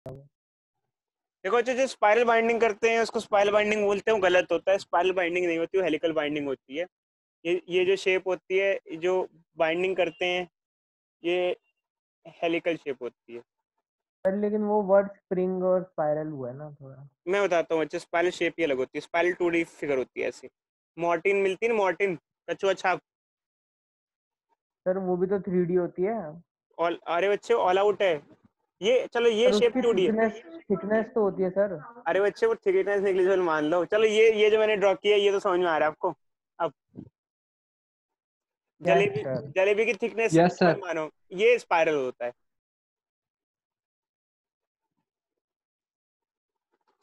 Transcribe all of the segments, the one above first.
देखो अच्छा, जो स्पाइरल बाइंडिंग करते हैं उसको स्पाइरल बाइंडिंग बोलते हैं, वो गलत होता है। स्पाइरल बाइंडिंग नहीं होती, वो हेलिकल बाइंडिंग होती है। ये जो शेप होती है, जो बाइंडिंग करते हैं, ये हेलिकल शेप होती है। सर लेकिन वो वर्ड स्प्रिंग और स्पाइरल हुआ है ना थोड़ा। मैं बताता हूँ, अच्छा स्पाइरल शेप ही अलग होती है, स्पाइरल 2D फिगर होती है ऐसी। मॉर्टिन मिलती है ना, मॉर्टिन, कछुआ छाप। सर वो भी तो 3D होती है। ऑल, अरे बच्चे ऑल आउट है ये, चलो ये सर शेप उसकी 2D है। थिकनेस तो होती है सर। अरे बच्चे वो थिकनेस नेग्लिजिबल मान लो, चलो ये जो मैंने ड्रॉ किया ये तो समझ में आ रहा है आपको अब। Yes jalebi, sir. जलेबी की थिकनेस यस मत सर। मानो, ये स्पाइरल होता है।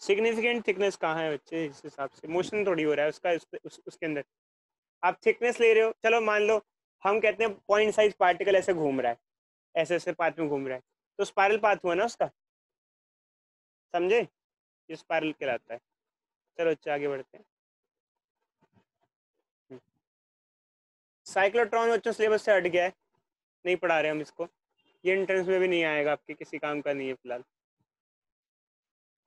सिग्निफिकेंट थिकनेस कहाँ है बच्चे, इस हिसाब से मोशन थोड़ी हो रहा है उसका, उसके अंदर आप थिकनेस ले रहे हो। चलो मान लो हम कहते हैं पॉइंट साइज पार्टिकल ऐसे घूम रहा है, ऐसे ऐसे पाथ में घूम रहा है, तो स्पाइरल पाथ हुआ ना उसका, समझे? ये स्पाइरल कहलाता है। चलो अच्छा आगे बढ़ते हैं। साइक्लोट्रॉन बच्चों सिलेबस से हट गया है, नहीं पढ़ा रहे हम इसको, ये एंट्रेंस में भी नहीं आएगा, आपके किसी काम का नहीं है फिलहाल,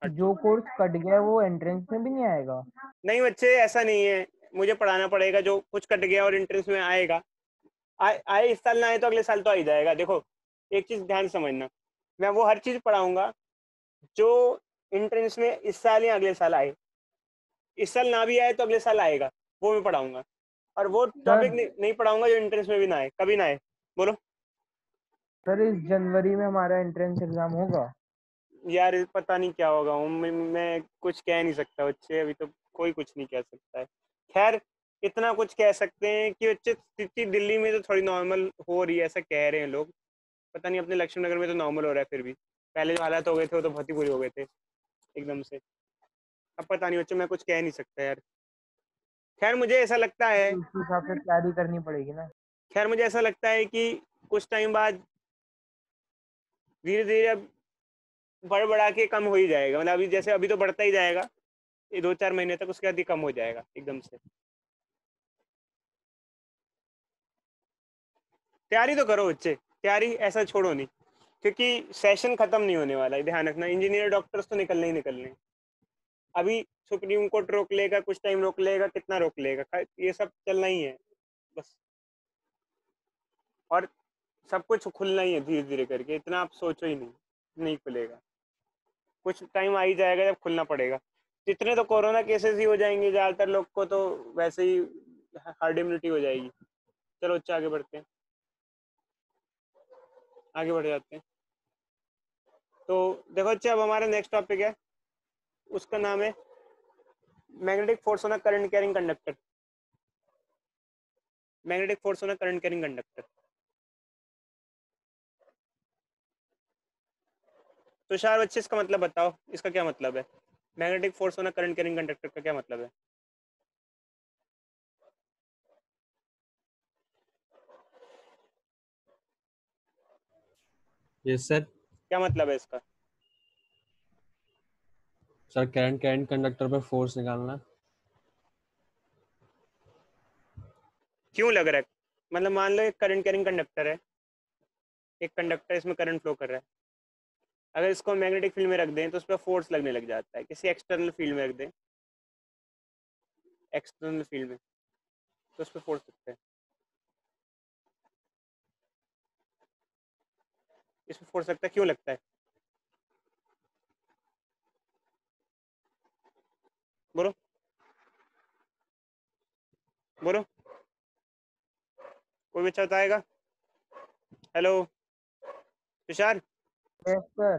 हट जो चुका। कोर्स कट गया है वो एंट्रेंस में भी नहीं आएगा। नहीं बच्चे ऐसा नहीं है, मुझे पढ़ाना पड़ेगा। जो कुछ कट गया और एंट्रेंस में आएगा, आए इस साल ना आए तो अगले साल तो आ ही जाएगा। देखो एक चीज ध्यान से समझना, मैं वो हर चीज पढ़ाऊंगा जो एंट्रेंस में इस साल या अगले साल आए। इस साल ना भी आए तो अगले साल आएगा, वो मैं पढ़ाऊंगा। और वो टॉपिक सर नहीं पढ़ाऊंगा जो एंट्रेंस में भी ना आए, कभी ना आए। बोलो। सर इस जनवरी में हमारा एंट्रेंस एग्जाम होगा। यार पता नहीं क्या होगा, मैं कुछ कह नहीं सकता बच्चे, अभी तो कोई कुछ नहीं कह सकता है। खैर इतना कुछ कह सकते हैं कि बच्चे स्थिति दिल्ली में तो थोड़ी नॉर्मल हो रही है, ऐसा कह रहे हैं लोग। पता नहीं अपने लक्ष्मण नगर में तो नॉर्मल हो रहा है, फिर भी पहले जो हालात हो गए थे वो तो बहुत ही बुरे हो गए थे एकदम से। अब पता नहीं बच्चों, मैं कुछ कह नहीं सकता यार। खैर मुझे ऐसा लगता है, उस हिसाब से तैयारी करनी पड़ेगी ना। खैर मुझे ऐसा लगता है कि कुछ टाइम बाद धीरे धीरे अब बढ़ बढ़ा के कम हो ही जाएगा। मतलब अभी जैसे अभी तो बढ़ता ही जाएगा, ये 2-4 महीने तक, उसके बाद ही कम हो जाएगा एकदम से। तैयारी तो करो बच्चे, तैयारी ऐसा छोड़ो नहीं, क्योंकि सेशन खत्म नहीं होने वाला है। ध्यान रखना, इंजीनियर डॉक्टर्स तो निकलने ही निकलने हैं। अभी सुप्रीम कोर्ट रोक लेगा, कुछ टाइम रोक लेगा, कितना रोक लेगा, ये सब चलना ही है बस। और सब कुछ खुलना ही है धीरे धीरे करके, इतना आप सोचो ही नहीं, नहीं खुलेगा। कुछ टाइम आ ही जाएगा जब खुलना पड़ेगा। जितने तो कोरोना केसेस ही हो जाएंगे ज़्यादातर लोग को, तो वैसे ही हार्ड इम्यूनिटी हो जाएगी। चलो अच्छा आगे बढ़ते हैं, आगे बढ़ जाते हैं। तो देखो अच्छा, अब हमारा नेक्स्ट टॉपिक है, उसका नाम है magnetic force on a current carrying conductor. Magnetic force on a current carrying conductor. Tushar बच्चे इसका मतलब बताओ, इसका क्या मतलब है? Magnetic force on a current carrying conductor का क्या मतलब है? Yes sir. क्या मतलब है इसका? सर करंट करंट कंडक्टर पे फोर्स निकालना। क्यों लग रहा है? मतलब मान लो एक करंट कैरिंग कंडक्टर है, एक कंडक्टर, इसमें करंट फ्लो कर रहा है। अगर इसको मैग्नेटिक फील्ड में रख दें तो उस पर फोर्स लगने लग जाता है। किसी एक्सटर्नल फील्ड में रख दें, एक्सटर्नल फील्ड में, तो उस पर फोर्स लगता है। इस पर फोर्स लगता है, क्यों लगता है? बोलो, बोलो, कोई बच्चा बताएगा? हेलो तुषार। Yes sir.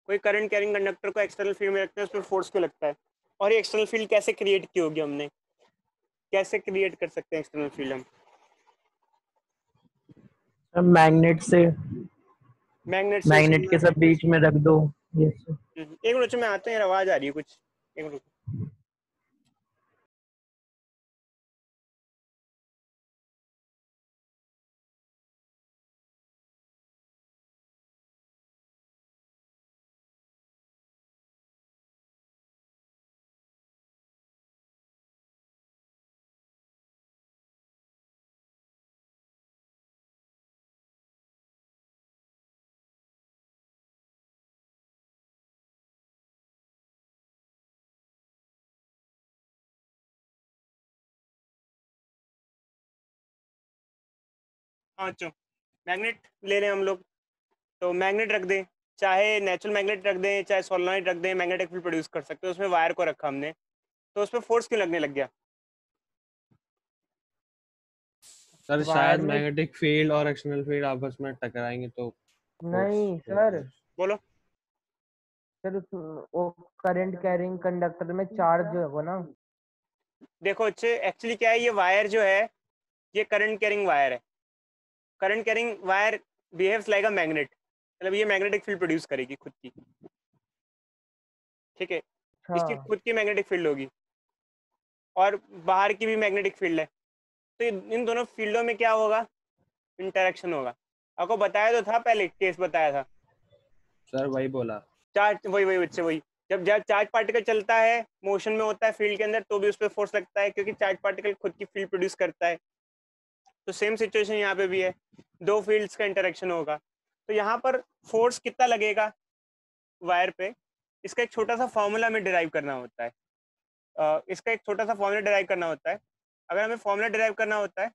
कोई करंट कैरिंग कंडक्टर को एक्सटर्नल फील्ड में रखते हैं, उस पर फोर्स क्यों लगता है? और ये एक्सटर्नल फील्ड कैसे क्रिएट की होगी हमने, कैसे क्रिएट कर सकते हैं एक्सटर्नल फील्ड हम? मैग्नेट से। मैग्नेट से मैग्नेट के उसमें। सब बीच में रख दो। यस। एक मिनट में आते हैं, आवाज आ रही है कुछ, एक मिनट। हाँ बच्चों, मैग्नेट ले रहे हैं हम लोग, तो मैग्नेट रख दें, चाहे नेचुरल मैग्नेट रख दें चाहे सोलेनोइड रख दें, मैग्नेटिक फील्ड प्रोड्यूस कर सकते हैं। उसमें वायर को रखा हमने, तो उसमें फोर्स क्यों लगने लग गया? सर वायर शायद में मैग्नेटिक फील्ड और एक्सटर्नल फील्ड आपस में टकराएंगे तो फोर्स नहीं सर, बोलो। सर वो करंट कैरिंग कंडक्टर में चार्ज होगा ना। देखो अच्छे, एक्चुअली क्या है, ये वायर जो है ये करंट कैरिंग वायर है। Current carrying wire behaves like a magnet, मतलब ये मैग्नेटिक फील्ड प्रोड्यूस करेगी खुद की, ठीक है। इसकी हाँ खुद की मैग्नेटिक फील्ड होगी और बाहर की भी मैग्नेटिक फील्ड है, तो इन दोनों फील्डों में क्या होगा? इंटरेक्शन होगा। आपको बताया तो था, पहले केस बताया था। सर वही बोला। चार्ज, वही वही बच्चे वही, जब जब चार्ज पार्टिकल चलता है, मोशन में होता है फील्ड के अंदर, तो भी उस पर फोर्स लगता है, क्योंकि चार्ज पार्टिकल खुद की फील्ड प्रोड्यूस करता है। तो सेम सिचुएशन यहाँ पे भी है, दो फील्ड्स का इंटरेक्शन होगा। तो यहाँ पर फोर्स कितना लगेगा वायर पे, इसका एक छोटा सा फॉर्मूला में डिराइव करना होता है। इसका एक छोटा सा फॉर्मूला डिराइव करना होता है। अगर हमें फॉर्मूला डिराइव करना होता है,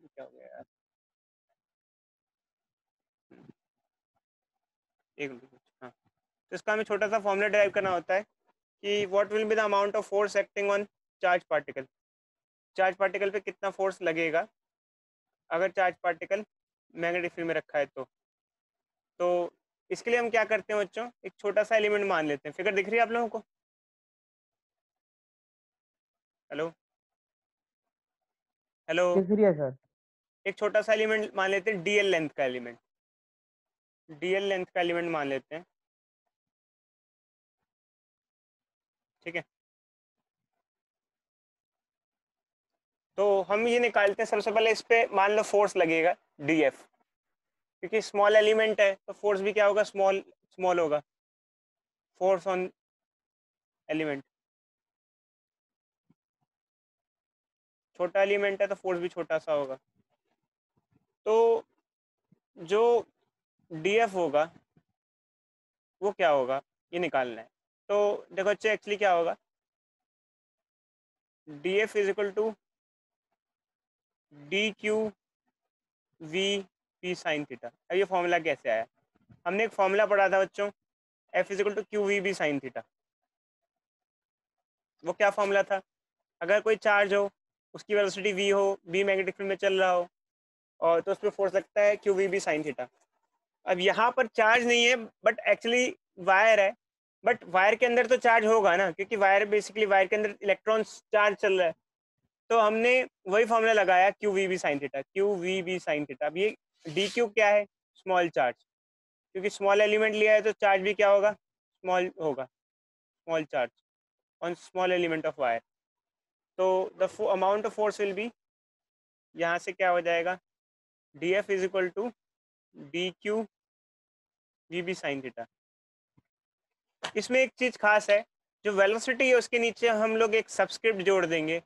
क्या हो गया यार, एक मिनट, हाँ। तो इसका हमें छोटा सा फॉर्मूला डिराइव करना होता है कि what will be the amount of force acting on charge particle. Charge particle पे कितना फोर्स लगेगा अगर चार्ज पार्टिकल मैग्नेटिक फील्ड में रखा है तो इसके लिए हम क्या करते हैं बच्चों, एक छोटा सा एलिमेंट मान लेते हैं। फिगर दिख रही है आप लोगों को? Hello hello. दिख रही है सर। एक छोटा सा एलिमेंट मान लेते हैं, डीएल लेंथ का एलिमेंट, डीएल लेंथ का एलिमेंट मान लेते हैं, ठीक है। तो हम ये निकालते हैं, सबसे पहले इस पे मान लो फोर्स लगेगा डीएफ, क्योंकि स्मॉल एलिमेंट है तो फोर्स भी क्या होगा, स्मॉल स्मॉल होगा, फोर्स ऑन एलिमेंट। छोटा एलिमेंट है तो फोर्स भी छोटा सा होगा। तो जो डीएफ होगा वो क्या होगा, ये निकालना है। तो देखो अच्छे, एक्चुअली क्या होगा, DF is equal to D Q V P sine theta. अब ये फॉर्मूला कैसे आया? हमने एक फॉर्मूला पढ़ा था बच्चों, F is equal to Q V B sine theta. वो क्या फॉर्मूला था? अगर कोई चार्ज हो, उसकी वेलोसिटी वी हो, बी मैग्नेटिक फील्ड में चल रहा हो, और तो उस पर फोर्स लगता है Q V B sine theta. अब यहाँ पर चार्ज नहीं है, बट एक्चुअली वायर है, बट वायर के अंदर तो चार्ज होगा ना, क्योंकि वायर बेसिकली वायर के अंदर इलेक्ट्रॉन्स चार्ज चल रहा है। तो हमने वही फॉर्मूला लगाया, Q V B sine theta, Q V B sine theta. अब ये डी क्यू क्या है? स्मॉल चार्ज, क्योंकि स्मॉल एलिमेंट लिया है तो चार्ज भी क्या होगा, स्मॉल होगा, small charge on small element of wire. तो the amount of force will be, यहाँ से क्या हो जाएगा, D F is equal to D Q V B sine theta. इसमें एक चीज खास है, जो वेलोसिटी है उसके नीचे हम लोग एक सबस्क्रिप्ट जोड़ देंगे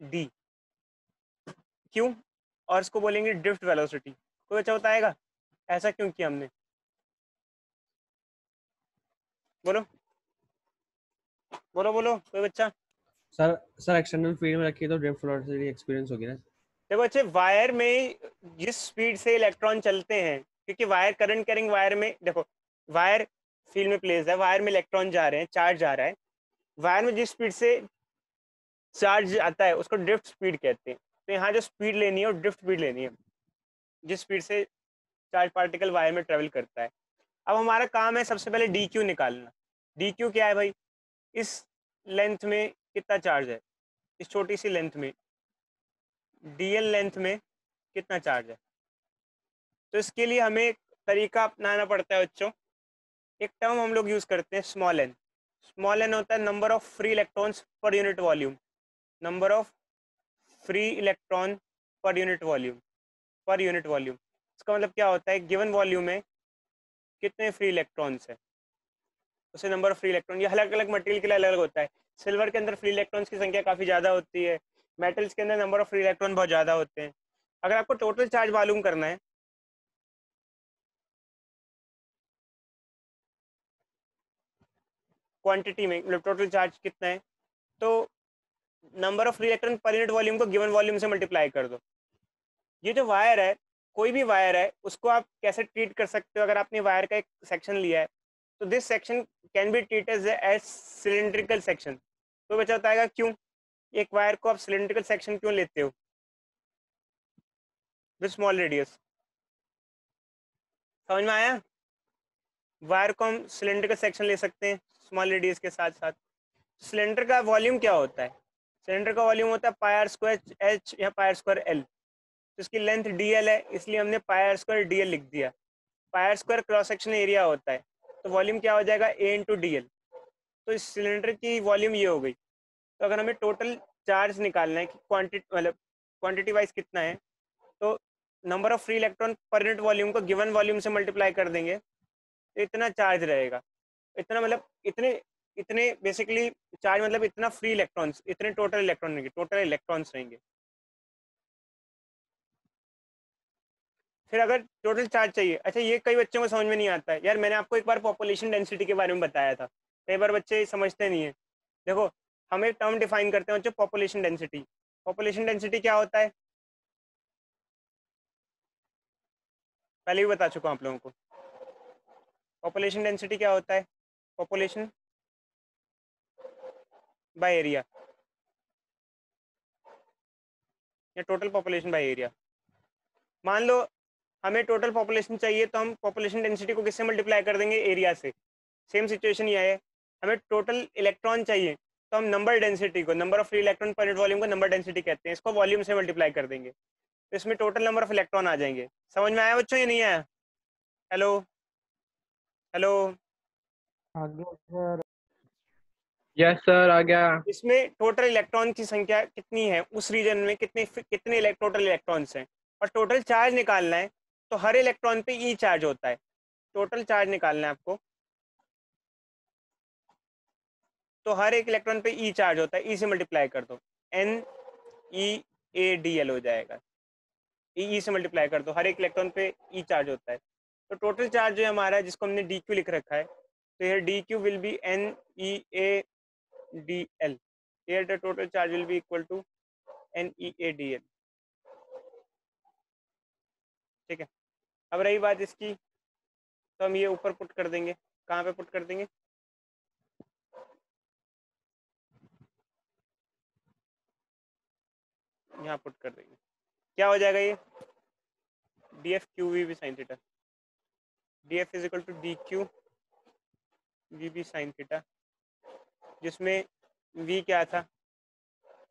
डी, क्यों, और इसको बोलेंगे ड्रिफ्ट वेलोसिटी। कोई अच्छा बताएगा ऐसा क्यों किया हमने? बोलो बोलो बोलो, कोई बच्चा। सर सर एक्सटर्नल फील्ड में रखिए तो ड्रिफ्ट वेलोसिटी एक्सपीरियंस होगी ना। देखो अच्छे, वायर में जिस स्पीड से इलेक्ट्रॉन चलते हैं, क्योंकि वायर करंट कैरिंग वायर में, देखो वायर फील्ड में प्लेस है, वायर में इलेक्ट्रॉन जा रहे हैं, चार्ज जा रहा है, वायर में जिस स्पीड से चार्ज आता है उसको ड्रिफ्ट स्पीड कहते हैं। तो यहाँ जो स्पीड लेनी है वो ड्रिफ्ट स्पीड लेनी है, जिस स्पीड से चार्ज पार्टिकल वायर में ट्रेवल करता है। अब हमारा काम है सबसे पहले डी क्यू निकालना। डी क्यू क्या है भाई, इस लेंथ में कितना चार्ज है, इस छोटी सी लेंथ में, डीएल लेंथ में कितना चार्ज है। तो इसके लिए हमें एक तरीका अपनाना पड़ता है बच्चों। एक टर्म हम लोग यूज करते हैं, स्मॉल एन। स्मॉल एन होता है number of free electrons per unit volume, number of free electron per unit volume, per unit volume. इसका मतलब क्या होता है, गिवन वॉल्यूम में कितने फ्री इलेक्ट्रॉन्स है, उसे नंबर ऑफ फ्री इलेक्ट्रॉन। ये अलग अलग मटेरियल के लिए अलग अलग होता है। सिल्वर के अंदर फ्री इलेक्ट्रॉन्स की संख्या काफ़ी ज़्यादा होती है, मेटल्स के अंदर नंबर ऑफ फ्री इलेक्ट्रॉन बहुत ज़्यादा होते हैं। अगर आपको टोटल चार्ज मालूम करना है, क्वांटिटी में, मतलब टोटल चार्ज कितना है, तो number of free electron per unit volume को गिवन वॉल्यूम से मल्टीप्लाई कर दो। ये जो वायर है, कोई भी वायर है, उसको आप कैसे ट्रीट कर सकते हो? अगर आपने वायर का एक सेक्शन लिया है तो this section can be treated as cylindrical section. तो बच्चा बताएगा क्यों एक वायर को आप सिलिंड्रिकल सेक्शन क्यों लेते हो विद स्मॉल रेडियस? समझ में आया? वायर को हम सिलेंडर का सेक्शन ले सकते हैं स्मॉल रेडियस के साथ साथ। सिलेंडर का वॉल्यूम क्या होता है? सिलेंडर का वॉल्यूम होता है पाई आर स्क्वायर एच या पाई आर स्क्वायर एल। तो इसकी लेंथ डी एल है, इसलिए हमने pi R square D L लिख दिया। Pi R square cross section area होता है, तो वॉल्यूम क्या हो जाएगा? A into D L. तो इस सिलेंडर की वॉल्यूम ये हो गई। तो अगर हमें टोटल चार्ज निकालना है कि क्वांटिटी मतलब क्वांटिटी वाइज कितना है, तो number of free electron per unit volume को गिवन वॉल्यूम से मल्टीप्लाई कर देंगे तो इतना चार्ज रहेगा। इतना मतलब इतने इतने बेसिकली चार्ज मतलब इतना फ्री इलेक्ट्रॉन्स, इतने टोटल इलेक्ट्रॉन रहेंगे, टोटल इलेक्ट्रॉन्स रहेंगे। फिर अगर टोटल चार्ज चाहिए, अच्छा ये कई बच्चों को समझ में नहीं आता है यार, मैंने आपको एक बार पॉपुलेशन डेंसिटी के बारे में बताया था, कई बार बच्चे समझते नहीं है। देखो हम एक टर्म डिफाइन करते हैं बच्चों, पॉपुलेशन डेंसिटी। पॉपुलेशन डेंसिटी क्या होता है पहले भी बता चुका हूँ आप लोगों को। पॉपुलेशन डेंसिटी क्या होता है? पॉपुलेशन बाय एरिया या टोटल पॉपुलेशन बाय एरिया। मान लो हमें टोटल पॉपुलेशन चाहिए तो हम पॉपुलेशन डेंसिटी को किससे मल्टीप्लाई कर देंगे? एरिया से। सेम सिचुएशन ये है, हमें टोटल इलेक्ट्रॉन चाहिए तो हम नंबर डेंसिटी को, number of free electron per unit volume को नंबर डेंसिटी कहते हैं, इसको वॉल्यूम से मल्टीप्लाई कर देंगे तो इसमें टोटल नंबर ऑफ इलेक्ट्रॉन आ जाएंगे। समझ में आया बच्चों? ये नहीं आया? Hello hello. आगे सर। यस सर, आ गया। इसमें टोटल इलेक्ट्रॉन की संख्या कितनी है उस रीजन में, कितने कितने टोटल इलेक्ट्रॉन्स हैं, और टोटल चार्ज निकालना है तो हर इलेक्ट्रॉन पे ई चार्ज होता है। टोटल चार्ज निकालना है आपको तो हर एक इलेक्ट्रॉन पे ई चार्ज होता है, ई से मल्टीप्लाई कर दो, N E A D L हो जाएगा। ई से मल्टीप्लाई कर दो, हर एक इलेक्ट्रॉन पे ई चार्ज होता है। तो टोटल चार्ज जो है हमारा, जिसको हमने डी क्यू लिख रखा है, तो here D Q will be N E A D L. here the total charge will be equal to N E A D L. ठीक है, अब रही बात इसकी, तो हम ये ऊपर पुट कर देंगे। कहाँ पे पुट कर देंगे? यहाँ पुट कर देंगे। क्या हो जाएगा ये? D F Q V B sine theta. D F is equal to D Q V B sine theta, जिसमें वी क्या था?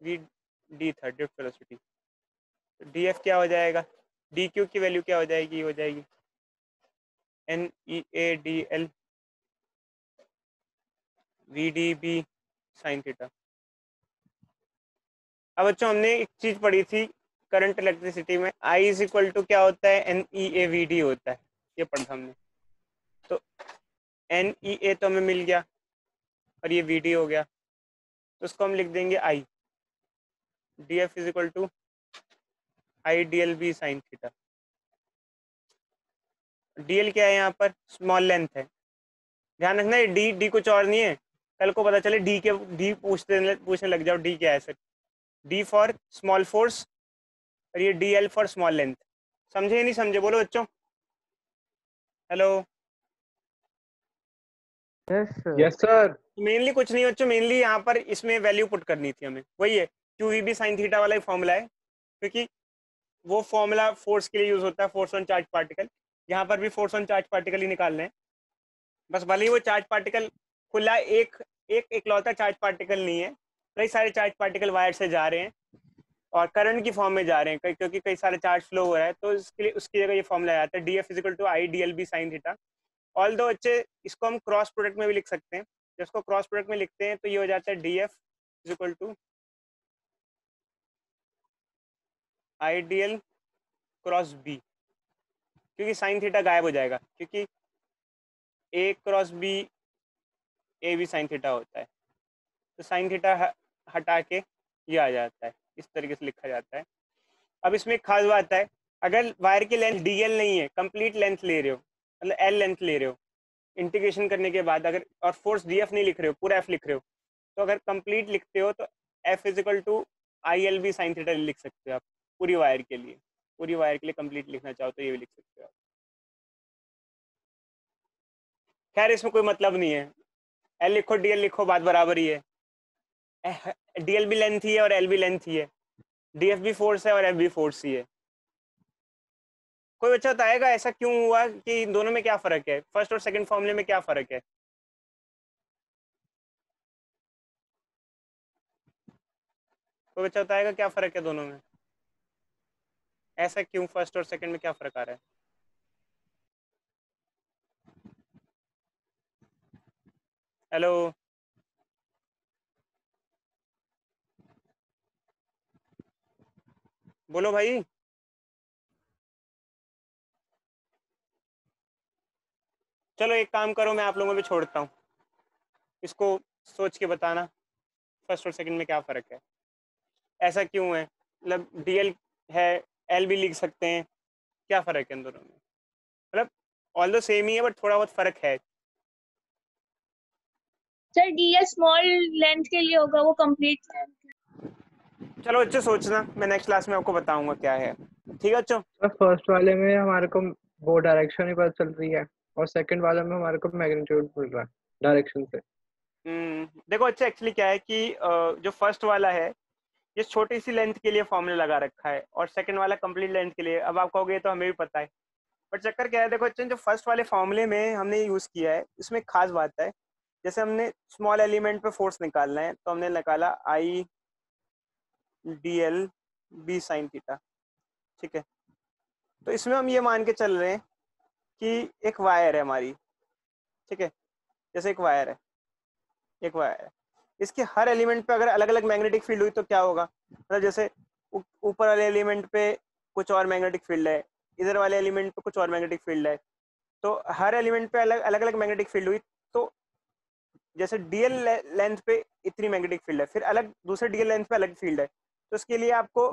वी डी था, ड्रिफ्ट वेलोसिटी। तो डी एफ क्या हो जाएगा? डी क्यू की वैल्यू क्या हो जाएगी? हो जाएगी N E A D L V D B sine theta. अब बच्चों हमने एक चीज पढ़ी थी करंट इलेक्ट्रिसिटी में, आई इज इक्वल टू क्या होता है? N E A V D होता है, ये पढ़ा हमने। तो एन ई ए तो हमें मिल गया और ये वी डी हो गया, तो उसको हम लिख देंगे I. D F is equal to I D L B sine theta. D L क्या है यहाँ पर? स्मॉल लेंथ है, ध्यान रखना, ये डी डी कुछ और नहीं है। कल को पता चले डी के डी पूछने लग जाओ डी क्या है sir. D for small force और ये D L for small length. समझे या नहीं समझे? बोलो बच्चों। Hello. Yes sir. Yes sir. Mainly कुछ नहीं बच्चों, मेनली यहाँ पर इसमें वैल्यू पुट करनी थी हमें, वही है Q V B sine theta वाला ही फॉर्मूला है, क्योंकि वो फॉर्मूला फोर्स के लिए यूज होता है, फोर्स ऑन चार्ज पार्टिकल। यहाँ पर भी फोर्स ऑन चार्ज पार्टिकल ही निकालने हैं, बस भले ही वो चार्ज पार्टिकल खुला एक एक इकलौता चार्ज पार्टिकल नहीं है, कई सारे चार्ज पार्टिकल वायर से जा रहे हैं और करंट की फॉर्म में जा रहे हैं, क्योंकि कई सारे चार्ज फ्लो हो रहा है, तो इसके लिए उसकी जगह ये फॉर्मूला आता है D F is equal to I D L B sine theta. All दो बच्चे इसको हम क्रॉस प्रोडक्ट में भी लिख सकते हैं, जब इसको क्रॉस प्रोडक्ट में लिखते हैं तो ये हो जाता है D F is equal to I D L cross B, क्योंकि साइन थीटा गायब हो जाएगा, क्योंकि ए क्रॉस बी ए भी साइन थीटा होता है, तो साइन थीटा हटा के ये आ जाता है, इस तरीके से लिखा जाता है। अब इसमें एक खास बात है, अगर वायर की लेंथ डी एल नहीं है, कंप्लीट लेंथ ले रहे हो, मतलब एल लेंथ ले रहे हो इंटीग्रेशन करने के बाद, अगर और फोर्स डी एफ नहीं लिख रहे हो, पूरा एफ लिख रहे हो, तो अगर कंप्लीट लिखते हो तो F is equal to I L B sine theta लिख सकते हो आप पूरी वायर के लिए। पूरी वायर के लिए कंप्लीट लिखना चाहो तो ये भी लिख सकते हो आप। खैर इसमें कोई मतलब नहीं है, एल लिखो डी एल लिखो, बात बराबर ही है। डी एल भी लेंथ ही है और एल भी लेंथ ही है, डी एफ भी फोर्स है और एफ भी फोर्स ही है। कोई बच्चा बताएगा ऐसा क्यों हुआ कि इन दोनों में क्या फर्क है, फर्स्ट और सेकंड फॉर्मूले में क्या फर्क है? कोई बच्चा बताएगा क्या फर्क है दोनों में, ऐसा क्यों फर्स्ट और सेकंड में क्या फर्क आ रहा है? हेलो, बोलो भाई। चलो एक काम करो, मैं आप लोगों पे छोड़ता हूँ, इसको सोच के बताना फर्स्ट और सेकंड में क्या फर्क है, ऐसा क्यों है, मतलब डीएल है, एल भी लिख सकते हैं, क्या फर्क है इन दोनों में? मतलब ऑल दो सेम ही है बट थोड़ा बहुत फर्क है। सर डीएल स्मॉल लेंथ के लिए होगा, वो कंप्लीट लेंथ। चलो अच्छे सोचना, मैं नेक्स्ट क्लास में आपको बताऊंगा क्या है, ठीक है बच्चों? सर फर्स्ट वाले में हमारे को वो डायरेक्शन ही पता चल रही है और सेकंड वाले में हमारे को मैग्नीट्यूड मिल रहा है डायरेक्शन से। देखो अच्छा एक्चुअली क्या है कि जो फर्स्ट वाला है ये छोटी सी लेंथ के लिए फॉर्मूला लगा रखा है और सेकंड वाला कंप्लीट लेंथ के लिए। अब आप कहोगे तो हमें भी पता है, बट चक्कर क्या है, देखो अच्छा जो फर्स्ट वाले फॉर्मूले में हमने यूज किया है इसमें खास बात है, जैसे हमने स्मॉल एलिमेंट पे फोर्स निकालना है तो हमने निकाला I D L B sine theta, ठीक है? तो इसमें हम ये मान के चल रहे हैं कि एक वायर है हमारी, ठीक है? जैसे एक वायर है, एक वायर है, इसके हर एलिमेंट पे अगर अलग अलग मैग्नेटिक फील्ड हुई तो क्या होगा, मतलब जैसे ऊपर वाले एलिमेंट पे कुछ और मैग्नेटिक फील्ड है, इधर वाले एलिमेंट पे कुछ और मैग्नेटिक फील्ड है, तो हर एलिमेंट पे अलग अलग मैग्नेटिक फील्ड हुई, तो जैसे डीएल लेंथ पे इतनी मैग्नेटिक फील्ड है, फिर अलग दूसरे डीएल लेंथ पे अलग फील्ड है, तो उसके लिए आपको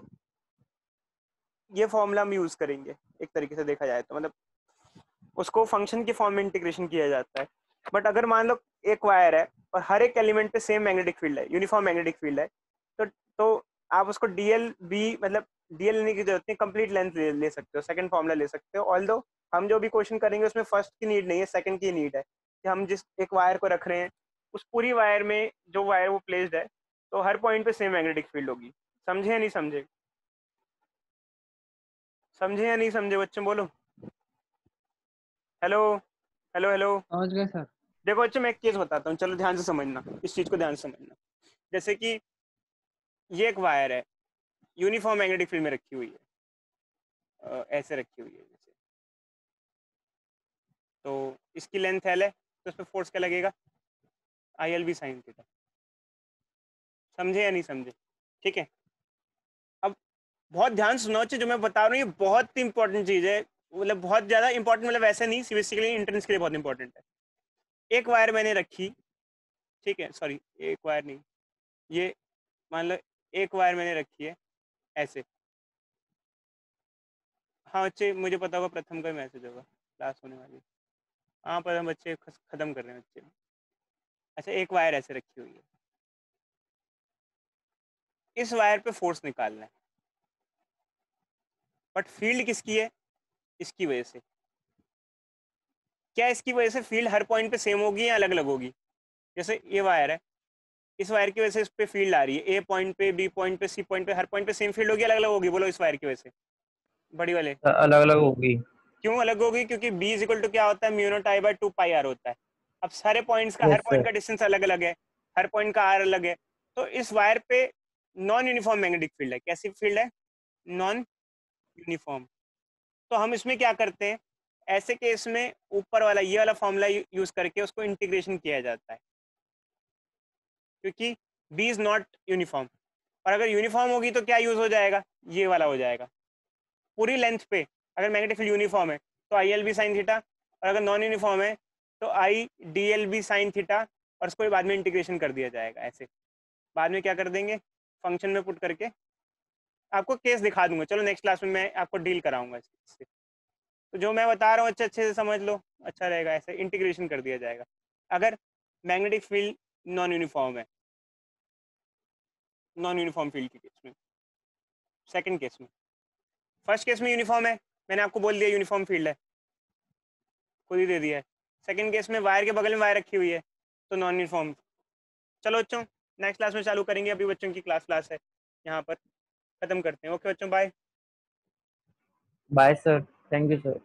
ये फॉर्मूला हम यूज करेंगे एक तरीके से देखा जाए तो, मतलब उसको फंक्शन के फॉर्म में इंटीग्रेशन किया जाता है। बट अगर मान लो एक वायर है और हर एक एलिमेंट पे सेम मैग्नेटिक फील्ड है, यूनिफॉर्म मैग्नेटिक फील्ड है, तो आप उसको डीएल बी मतलब डीएल लेने की जरूरत नहीं, कंप्लीट लेंथ ले सकते हो, सेकंड फॉर्मूला ले सकते हो। ऑल्दो हम जो भी क्वेश्चन करेंगे उसमें फर्स्ट की नीड नहीं है, सेकंड की नीड है कि हम जिस एक वायर को रख रहे हैं उस पूरी वायर में जो वायर वो प्लेस्ड है तो हर पॉइंट पे सेम मैग्नेटिक फील्ड होगी। समझे या नहीं समझे? समझे या नहीं समझे बच्चों, बोलो हेलो हेलो हेलो। समझ गए सर। देखो अच्छा मैं एक केस बताता हूँ, चलो ध्यान से समझना, इस चीज को ध्यान से समझना। जैसे कि ये एक वायर है, यूनिफॉर्म मैग्नेटिक फील्ड में रखी हुई है, ऐसे रखी हुई है जैसे, तो इसकी लेंथ एल है तो इस पर फोर्स क्या लगेगा, I L B sine theta. समझे या नहीं समझे? ठीक है, अब बहुत ध्यान सुनो, जो मैं बता रहा हूँ ये बहुत इंपॉर्टेंट चीज है, मतलब बहुत ज्यादा इंपॉर्टेंट, मतलब वैसे नहीं, बेसिकली एंट्रेंस के लिए बहुत इंपॉर्टेंट है। एक वायर मैंने रखी, ठीक है, सॉरी एक वायर नहीं, ये मान लो एक वायर मैंने रखी है ऐसे। हाँ बच्चे मुझे पता होगा प्रथम का मैसेज होगा, क्लास होने वाली है। हाँ पर हम बच्चे खत्म कर रहे हैं बच्चे। अच्छा एक वायर ऐसे रखी हुई है, इस वायर पे फोर्स निकालना है, बट फील्ड किसकी है, इसकी वजह से। क्या इसकी वजह से फील्ड हर पॉइंट पे सेम होगी या अलग अलग होगी? जैसे ये वायर है, इस वायर की वजह से इस पे फील्ड आ रही है, ए पॉइंट पे, बी पॉइंट पे, सी पॉइंट पे, हर पॉइंट पे सेम फील्ड होगी, अलग अलग होगी? बोलो इस वायर की वजह से, बड़ी वाले। अलग अलग होगी। क्यों अलग होगी? क्योंकि b इज इक्वल टू क्या होता है, mu not I by 2 pi R होता है। अब सारे पॉइंट्स का, हर यस पॉइंट सर। का डिस्टेंस अलग अलग है, हर पॉइंट का आर अलग है, तो इस वायर पे नॉन यूनिफॉर्म मैग्नेटिक फील्ड है। कैसी फील्ड है? Non uniform. तो हम इसमें क्या करते हैं, ऐसे केस में ऊपर वाला ये वाला फॉर्मूला यूज करके उसको इंटीग्रेशन किया जाता है, क्योंकि b इज नॉट यूनिफॉर्म। और अगर यूनिफॉर्म होगी तो क्या यूज हो जाएगा, ये वाला हो जाएगा। पूरी लेंथ पे अगर मैग्नेटिक फील्ड यूनिफॉर्म है तो I L B sine theta, और अगर नॉन यूनिफॉर्म है तो I D L B sine theta, और उसको बाद में इंटीग्रेशन कर दिया जाएगा ऐसे। बाद में क्या कर देंगे, फंक्शन में पुट करके आपको केस दिखा दूंगा, चलो नेक्स्ट क्लास में मैं आपको डील कराऊंगा इससे। तो जो मैं बता रहा हूँ अच्छे से समझ लो, अच्छा रहेगा, ऐसे इंटीग्रेशन कर दिया जाएगा अगर मैग्नेटिक फील्ड नॉन यूनिफॉर्म है, नॉन यूनिफॉर्म फील्ड के केस में, सेकंड केस में। फर्स्ट केस में यूनिफॉर्म है, मैंने आपको बोल दिया यूनिफॉर्म फील्ड है, खुद ही दे दिया है। सेकंड केस में वायर के बगल में वायर रखी हुई है तो नॉन यूनिफॉर्म। चलो बच्चों नेक्स्ट क्लास में चालू करेंगे, अभी बच्चों की क्लास है यहाँ पर, खत्म करते हैं। ओके बच्चों, bye. Bye sir, thank you sir.